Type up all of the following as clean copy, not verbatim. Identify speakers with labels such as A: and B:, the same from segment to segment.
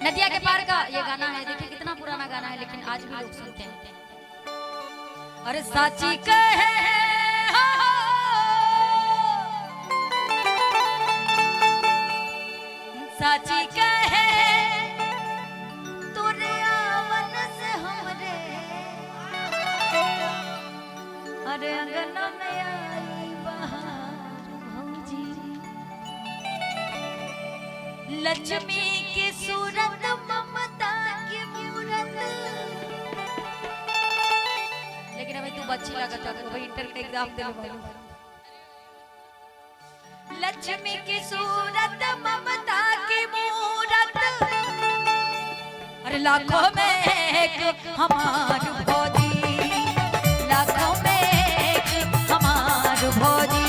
A: नदिया के पार का ये गाना है। देखिए कितना पुराना गाना है लेकिन आज भी लोग सुनते हैं। अरे साची कहे साची कहे तोरे आवन से हमरे अरे अंगन में आई बहार भौजी लक्ष्मी की सूरत ममता की मूरत। लेकिन अभी तू अच्छी लगा था तो भाई इंटर का एग्जाम दे लो। लक्ष्मी की सूरत ममता की मूरत अरे लाखों में एक हमार भौजी लाखों में एक हमार भौजी।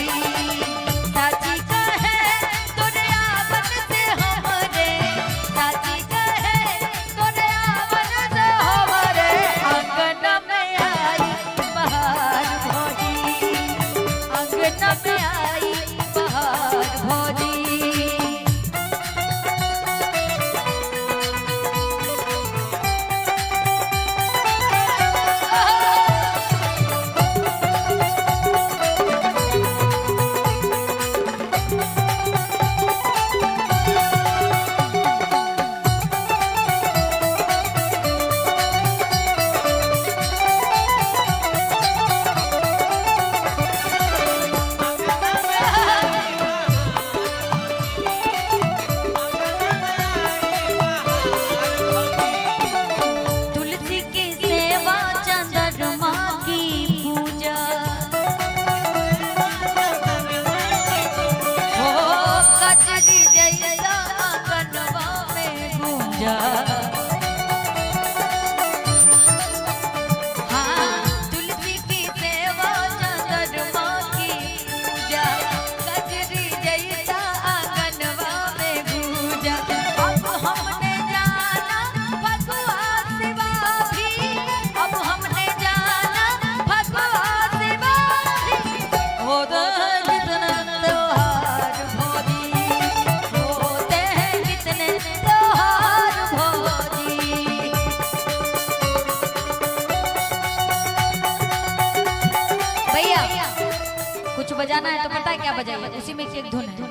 A: कुछ बजाना है तो पता है क्या बजाइए, उसी में एक धुन है।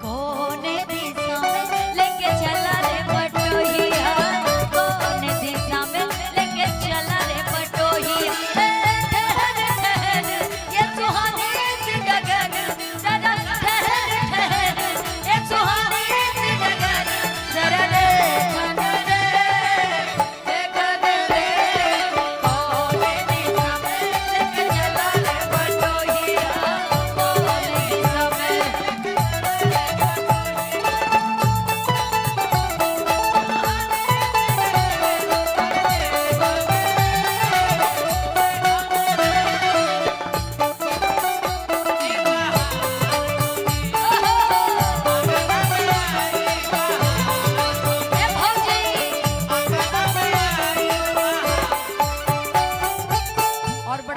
A: कोने दिशा में लेके चला रे पटोहिया कोने दिशा में लेके चला रे पटोहिया ये सुहानी सी गगन जरा ठहर ठहर ये सुहानी सी गगन जरा देखन रे कोने दिशा में लेके चला रे पटोहिया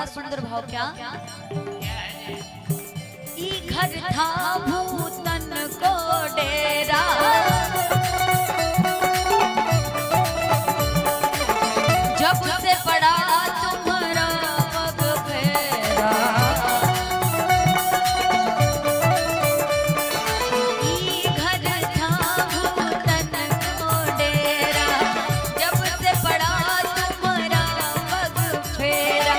A: सुंदर भाव क्या ई घर था भूतन को डेरा जब से पड़ा तुम्हारा पग फेरा ई घर था भूतन को डेरा जब से पड़ा तुम्हारा पग फेरा।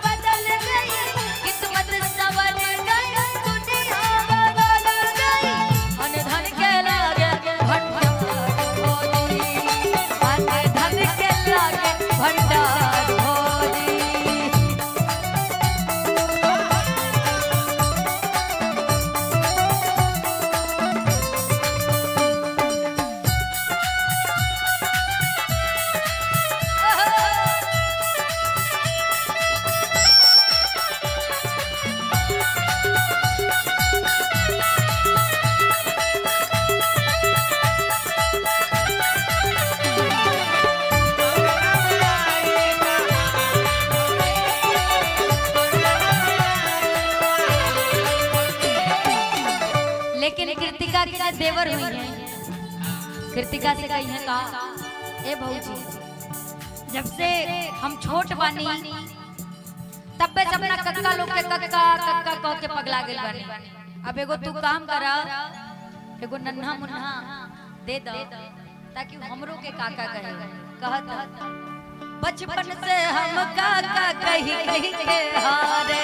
A: बदल गई किस्मत संवर गई दुनिया बदल लेकिन कृतिका के देवर हुई है। कृतिका से कही है का ए भौजी, जब से हम छोट बानी तब से अपना कक्का लोग के कक्का कक्का कह के पगला गेल बानी। अब एगो तू काम करा, एगो नन्हा मुन्हा दे दो ताकि हमरो के काका कहे। कहत बचपन से हम काका कही कही के हारे